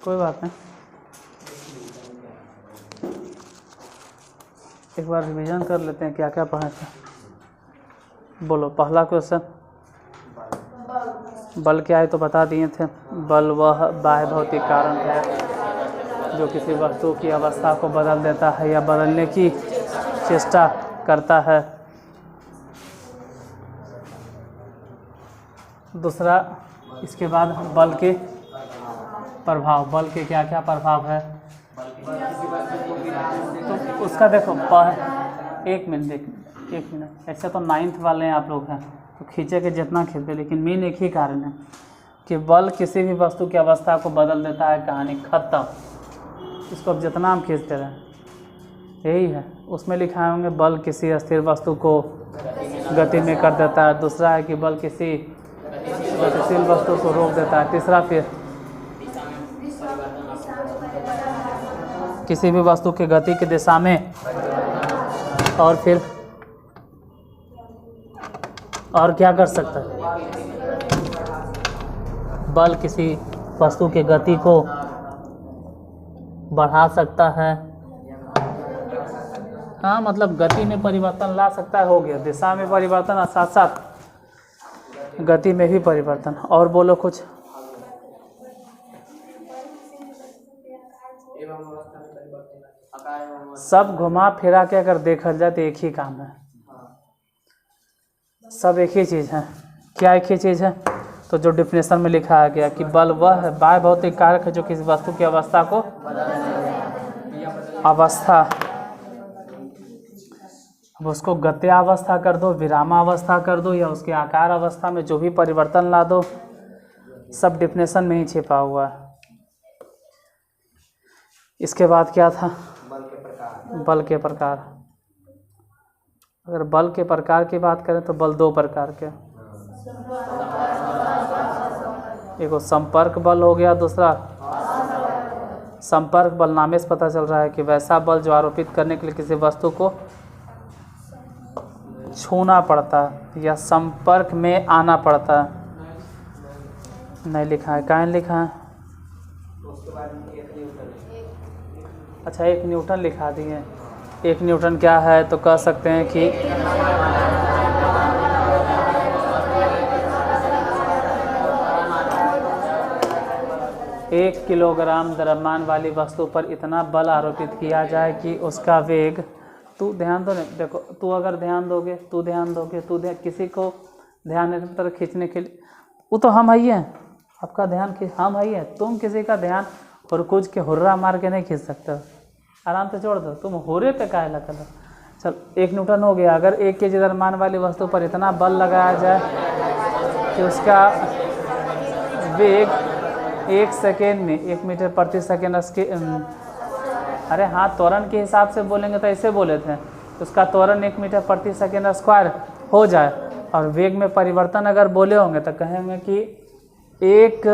कोई बात नहीं, एक बार रिवीजन कर लेते हैं क्या क्या पढ़े थे। बोलो पहला क्वेश्चन, बल क्या है तो बता दिए थे। बल वह बाह्य भौतिक कारण है जो किसी वस्तु की अवस्था को बदल देता है या बदलने की चेष्टा करता है। दूसरा, इसके बाद बल के प्रभाव, बल के क्या क्या प्रभाव है तो उसका देखो एक मिनट ऐसे तो 9th वाले हैं आप लोग हैं तो खींचे के जितना खींचे, लेकिन मेन एक ही कारण है कि बल किसी भी वस्तु की अवस्था को बदल देता है, कहानी खत्म। इसको अब जितना हम खींचते रहें यही है। उसमें लिखा होंगे बल किसी स्थिर वस्तु को गति में कर देता है। दूसरा है कि बल किसी गतिशील वस्तु को रोक देता है। तीसरा फिर किसी भी वस्तु की गति की दिशा में, और फिर और क्या कर सकता है, बल किसी वस्तु की गति को बढ़ा सकता है। हाँ मतलब गति में परिवर्तन ला सकता है, हो गया। दिशा में परिवर्तन और साथ साथ गति में भी परिवर्तन। और बोलो कुछ। सब घुमा फिरा के अगर देखा जाए तो एक ही काम है, सब एक ही चीज़ है। क्या एक ही चीज़ है? तो जो डिफिनेशन में लिखा गया कि बल वह बाह्य भौतिक कारक है जो किसी वस्तु की अवस्था को अब उसको गत्यावस्था कर दो, विरामावस्था कर दो, या उसके आकार अवस्था में जो भी परिवर्तन ला दो, सब डिफिनेशन में ही छिपा हुआ है। इसके बाद क्या था? बल के प्रकार। अगर बल के प्रकार की बात करें तो बल 2 प्रकार के, एक संपर्क बल हो गया, दूसरा संपर्क बल नामे से पता चल रहा है कि वैसा बल जो आरोपित करने के लिए किसी वस्तु को छूना पड़ता है या संपर्क में आना पड़ता है। नहीं लिखा है, कहाँ लिखा है? अच्छा 1 न्यूटन लिखा दिए। 1 न्यूटन क्या है तो कह सकते हैं कि एक किलोग्राम द्रव्यमान वाली वस्तु पर इतना बल आरोपित किया जाए कि उसका वेग, तू ध्यान दो, नहीं देखो, तू अगर ध्यान दोगे, किसी को ध्यान तरह खींचने के लिए, वो तो हम ही हैं, आपका ध्यान हम ही हैं। तुम किसी का ध्यान और कुछ के हुर्रा मार के नहीं खींच सकते, आराम से छोड़ दो। तुम हुर्रे पे काहे लगा लो। चल 1 न्यूटन हो गया। अगर 1 केजी द्रव्यमान वाली वस्तु पर इतना बल लगाया जाए कि उसका वेग 1 सेकेंड में 1 मीटर प्रति सेकेंड अरे हाँ, त्वरण के हिसाब से बोलेंगे तो ऐसे बोले थे, उसका त्वरण 1 मीटर प्रति सेकेंड स्क्वायर हो जाए, और वेग में परिवर्तन अगर बोले होंगे तो कहेंगे कि 1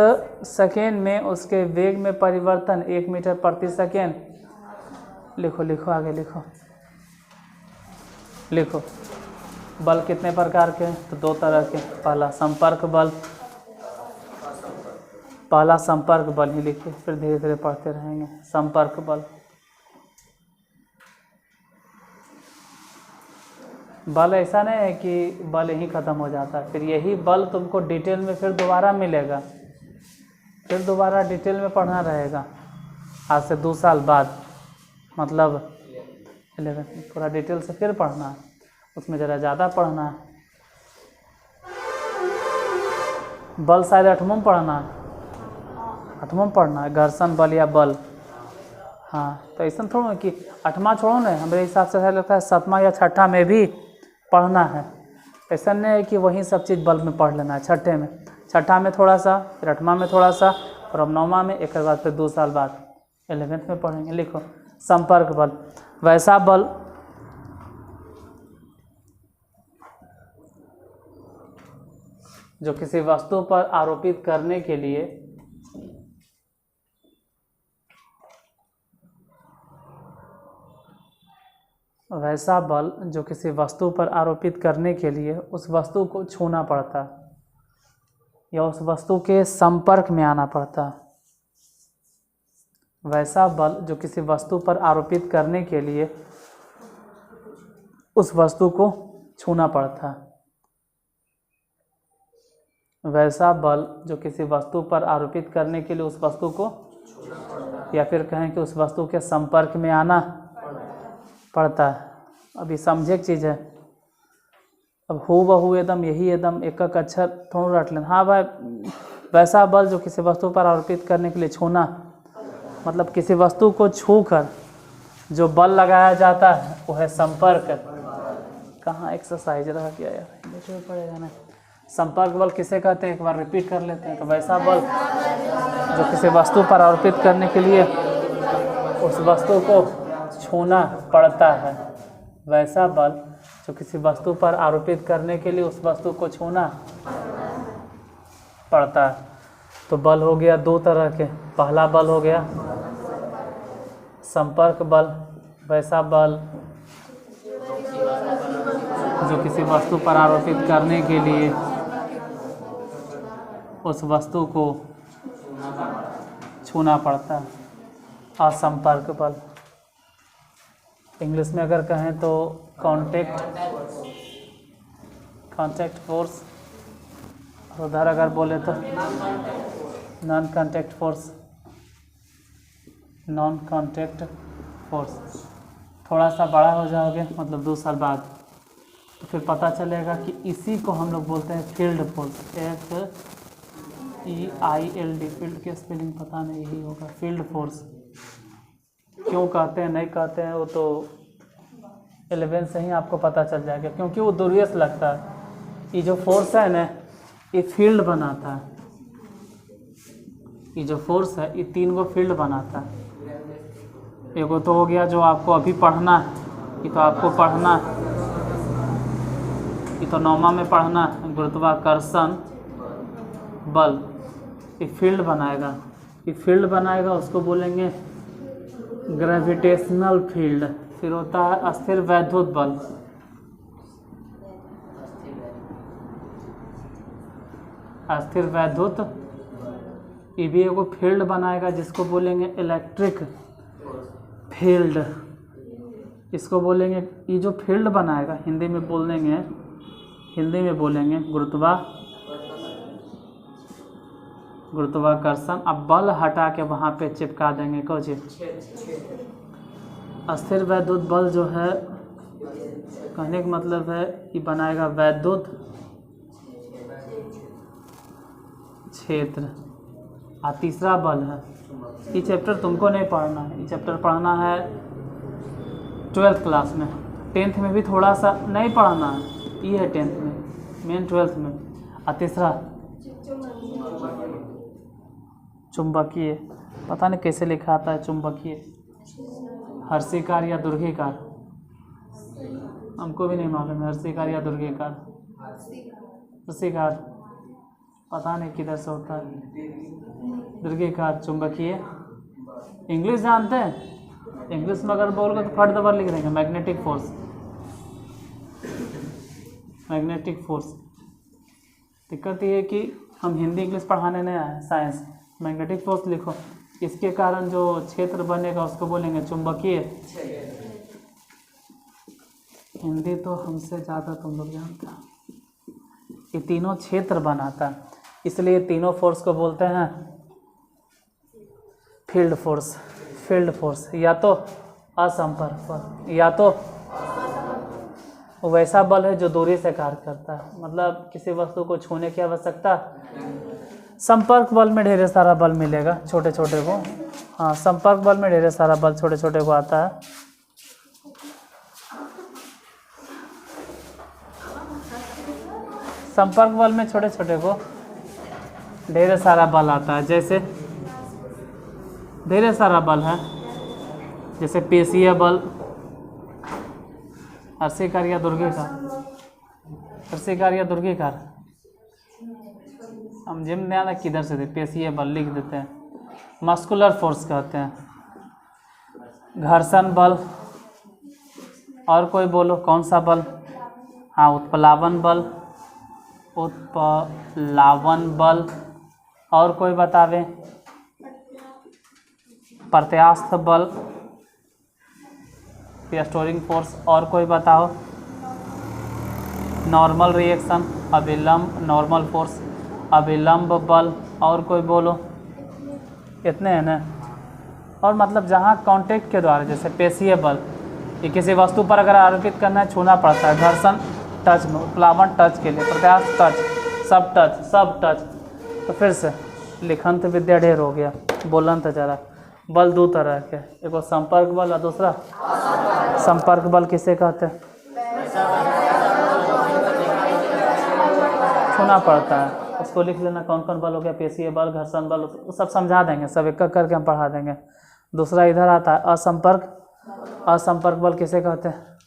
सेकेंड में उसके वेग में परिवर्तन 1 मीटर प्रति सेकेंड। लिखो आगे लिखो। बल कितने प्रकार के हैं? तो 2 तरह के। पहला संपर्क बल ही लिखिए, फिर धीरे धीरे पढ़ते रहेंगे। संपर्क बल ऐसा नहीं है कि बल यहीं ख़त्म हो जाता है, फिर यही बल तुमको डिटेल में फिर दोबारा मिलेगा, फिर दोबारा डिटेल में पढ़ना रहेगा। आज से 2 साल बाद, मतलब 11 पूरा डिटेल से फिर पढ़ना है, उसमें ज़रा ज़्यादा पढ़ना है। बल शायद 8वां पढ़ना है, घर्षण बल या बल। हाँ तो ऐसा थोड़ा कि 8वां छोड़ो ना, हमारे हिसाब से ऐसा लगता है 7वां या 6ठा में भी पढ़ना है। ऐसा नहीं है कि वही सब चीज़ बल में पढ़ लेना है। 6ठा में थोड़ा सा, फिर 8वां में थोड़ा सा, और अब 9वां में, एक बाद फिर 2 साल बाद 11th में पढ़ेंगे। लिखो संपर्क बल, वैसा बल जो किसी वस्तु पर आरोपित करने के लिए उस वस्तु को छूना पड़ता या उस वस्तु के संपर्क में आना पड़ता। वैसा बल जो किसी वस्तु पर आरोपित करने के लिए उस वस्तु को छूना पड़ता है। वैसा बल जो किसी वस्तु पर आरोपित करने के लिए उस वस्तु को, या फिर कहें कि उस वस्तु के संपर्क में आना पड़ता है। अभी समझे एक चीज़ है, अब हू बहू एकदम यही एकदम एक एक अक्षर थोड़ा रट लेना। हाँ भाई, वैसा बल जो किसी वस्तु पर आरोपित करने के लिए छूना, मतलब किसी वस्तु को छू कर जो बल लगाया जाता है वो है संपर्क। कहाँ एक्सरसाइज रह गया यार, देखना पड़ेगा ना। संपर्क बल किसे कहते हैं, एक बार रिपीट कर लेते हैं। तो वैसा बल जो किसी वस्तु पर आरोपित करने के लिए उस वस्तु को छूना पड़ता है। वैसा बल जो किसी वस्तु पर आरोपित करने के लिए उस वस्तु को छूना पड़ता है। तो बल हो गया दो तरह के। पहला बल हो गया संपर्क बल, वैसा बल जो किसी वस्तु पर आरोपित करने के लिए उस वस्तु को छूना पड़ता है। असंपर्क बल, इंग्लिश में अगर कहें तो कॉन्टैक्ट फोर्स, उधर अगर बोले तो नॉन कॉन्टैक्ट फोर्स। थोड़ा सा बड़ा हो जाओगे, मतलब 2 साल बाद, तो फिर पता चलेगा कि इसी को हम लोग बोलते हैं फील्ड फोर्स। FEILD, फील्ड की स्पेलिंग पता नहीं, यही होगा फील्ड फोर्स। क्यों कहते हैं नहीं कहते हैं वो तो 11 से ही आपको पता चल जाएगा, क्योंकि वो दूरियस लगता है। ये जो फोर्स है ना, ये फील्ड बनाता है। ये जो फोर्स है ये 3 गो फील्ड बनाता है। एगो तो हो गया जो आपको अभी पढ़ना है, ये तो आपको पढ़ना है, ये तो 9वां में पढ़ना है, गुरुत्वाकर्षण बल। ये फील्ड बनाएगा, ये फील्ड बनाएगा, उसको बोलेंगे ग्रेविटेशनल फील्ड। फिर होता है अस्थिर वैद्युत बल। अस्थिर वैद्युत, ये भी एगो फील्ड बनाएगा जिसको बोलेंगे इलेक्ट्रिक फील्ड। इसको बोलेंगे, ये जो फील्ड बनाएगा हिंदी में बोलेंगे गुरुत्वाकर्षण। अब बल हटा के वहाँ पे चिपका देंगे कुछ अस्थिर वैद्युत बल जो है, कहने का मतलब है कि बनाएगा वैद्युत क्षेत्र। और तीसरा बल है, ये चैप्टर तुमको नहीं पढ़ना है, ये चैप्टर पढ़ना है 12th क्लास में। 10th में भी थोड़ा सा नहीं पढ़ना है, ये है 10th में, मेन 12th में। और तीसरा चुंबकीय, पता नहीं कैसे लिखा आता है चुंबकीय, हर्षिकार या दुर्घिकार, हमको भी नहीं मालूम है हर्षिकार या दुर्घिकार। हर्षिकार पता नहीं किधर से होता है, दुर्घिकार चुंबकीय। इंग्लिश जानते हैं, इंग्लिश में अगर बोलोगे तो फट दबर लिख देंगे मैग्नेटिक फोर्स। दिक्कत ये है कि हम हिंदी इंग्लिश पढ़ाने नहीं आए, साइंस। मैग्नेटिक फोर्स लिखो, इसके कारण जो क्षेत्र बनेगा उसको बोलेंगे चुंबकीय। हिंदी तो हमसे ज़्यादा तुम लोग जानते हो। ये तीनों क्षेत्र बनाता है, इसलिए तीनों फोर्स को बोलते हैं फील्ड फोर्स। या तो असंपर्क बल, या तो वैसा बल है जो दूरी से कार्य करता है, मतलब किसी वस्तु को छूने की आवश्यकता। संपर्क बल में ढेर सारा बल मिलेगा छोटे छोटे को। हाँ, संपर्क बल में ढेर सारा बल छोटे छोटे को आता है। संपर्क बल में छोटे छोटे को ढेर सारा बल आता है। जैसे ढेर सारा बल है, जैसे पेशीय बल, हर्षिकार या दुर्घिकार। हम जिम में आना किधर से थे, पेशीय बल लिख देते हैं, मस्कुलर फोर्स कहते हैं। घर्षण बल, और कोई बोलो कौन सा बल? हाँ, उत्प्लावन बल। और कोई बतावे? प्रत्यास्थ बल, स्टोरिंग फोर्स, और कोई बताओ। नॉर्मल रिएक्शन, अभिलंब, नॉर्मल फोर्स, अभिलंब बल, और कोई बोलो। इतने हैं ना। और मतलब जहाँ कांटेक्ट के द्वारा, जैसे पेशीय बल, ये किसी वस्तु पर अगर आरोपित करना है छूना पड़ता है, घर्षण टच में, उत्प्लावन टच के लिए, प्रत्यास्थ टच, सब टच। तो फिर से लिखंत विद्या ढेर हो गया, बोलन तो जरा। बल दो तरह के, एक संपर्क बल और दूसरा संपर्क बल किसे कहते हैं? छूना पड़ता है, उसको लिख लेना कौन कौन बल हो गया, पेशीय बल, घर्षण बल, सब समझा देंगे, सब एक एक करके हम पढ़ा देंगे। दूसरा इधर आता है असंपर्क बल किसे कहते हैं?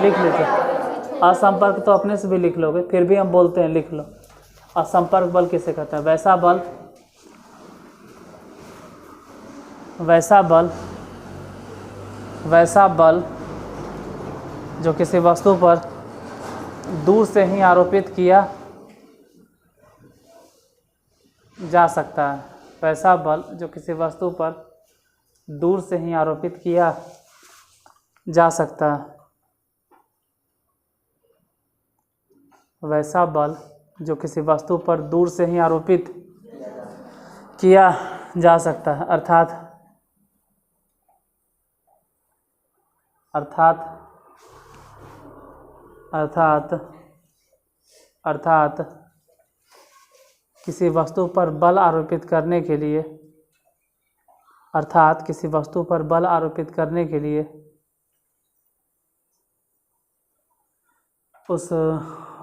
लिख लीजिए। असंपर्क तो अपने से भी लिख लोगे, फिर भी हम बोलते हैं, लिख लो। असंपर्क बल किसे कहते हैं? वैसा बल जो किसी वस्तु पर दूर से ही आरोपित किया जा सकता है। वैसा बल जो किसी वस्तु पर दूर से ही आरोपित किया जा सकता है। वैसा बल जो किसी वस्तु पर दूर से ही आरोपित किया जा सकता है, अर्थात किसी वस्तु पर बल आरोपित करने के लिए, उस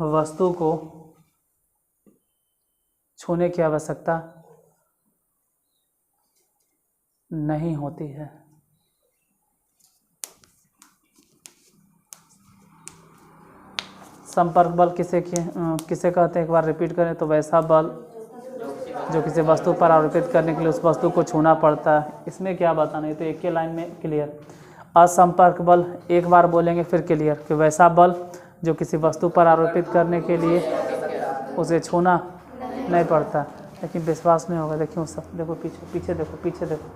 वस्तु को छूने की आवश्यकता नहीं होती है। संपर्क बल किसे कहते हैं? एक बार रिपीट करें तो वैसा बल जो किसी वस्तु पर आरोपित करने के लिए उस वस्तु को छूना पड़ता है। इसमें क्या बताना है, तो एक ही लाइन में क्लियर। असंपर्क बल एक बार बोलेंगे फिर क्लियर, कि वैसा बल जो किसी वस्तु पर आरोपित करने के लिए उसे छूना नहीं पड़ता। लेकिन विश्वास नहीं होगा, देखिए सब देखो, पीछे देखो,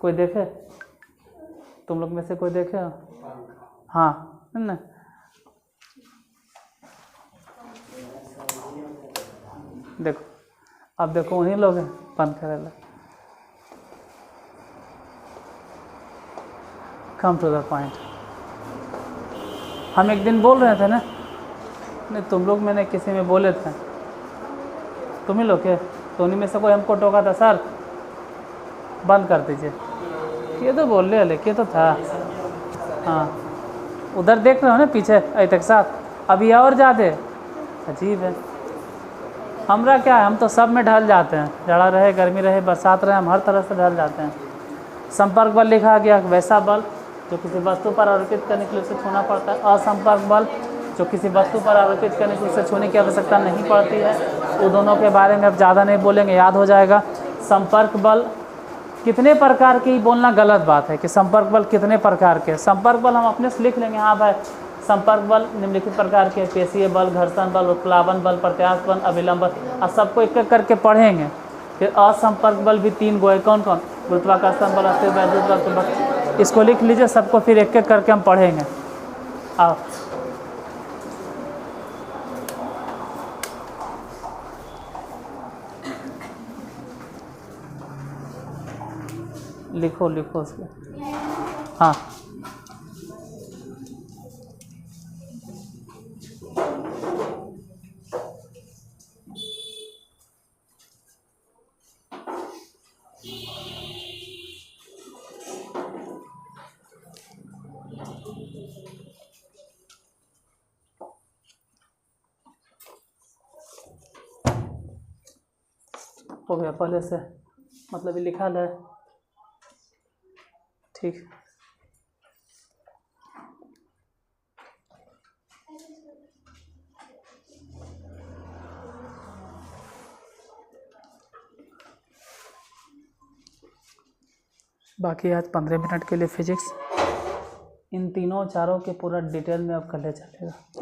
कोई देखे? तुम लोग में से कोई देखे? हाँ ना, देखो, अब देखो उन्हीं लोग हैं बंद करेला। Come to the point. हम एक दिन बोल रहे थे ना, नहीं तुम लोग में नहीं, किसी में बोले थे, तुम ही लोग के, तो उन्हीं में से कोई हमको टोका था, सर बंद कर दीजिए। ये तो बोल रहे, लेकिन तो था। हाँ, उधर देख रहे हो ना पीछे तक साथ, अभी और ज़्यादा अजीब है। हमरा क्या है, हम तो सब में ढल जाते हैं, जाड़ा रहे, गर्मी रहे, बरसात रहे, हम हर तरह से ढल जाते हैं। संपर्क बल लिखा गया, वैसा बल जो किसी वस्तु पर आरोपित करने के लिए उसे छूना पड़ता है। असंपर्क बल जो किसी वस्तु पर आरोपित करने के लिए उसे छूने की आवश्यकता नहीं पड़ती है। वो दोनों के बारे में अब ज़्यादा नहीं बोलेंगे, याद हो जाएगा। संपर्क बल कितने प्रकार की, बोलना गलत बात है कि संपर्क बल कितने प्रकार के। संपर्क बल हम अपने से लिख लेंगे, हाँ भाई संपर्क बल निम्नलिखित प्रकार के, पेशीय बल, घर्षण बल, उत्प्लावन बल, प्रत्यास्थ बल, अभिलंब बल, और सबको एक एक करके पढ़ेंगे। फिर असंपर्क बल भी 3 गो है, कौन कौन? गुरुत्वाकर्षण बल, अस्थिर वैद्युत बल, इसको लिख लीजिए, सबको फिर एक एक करके हम पढ़ेंगे। आओ लिखो उसको। हाँ, हो गया पहले से, मतलब ये लिखा है, ठीक। बाकी आज 15 मिनट के लिए फिजिक्स, इन तीनों चारों के पूरा डिटेल में अब कल चलेगा।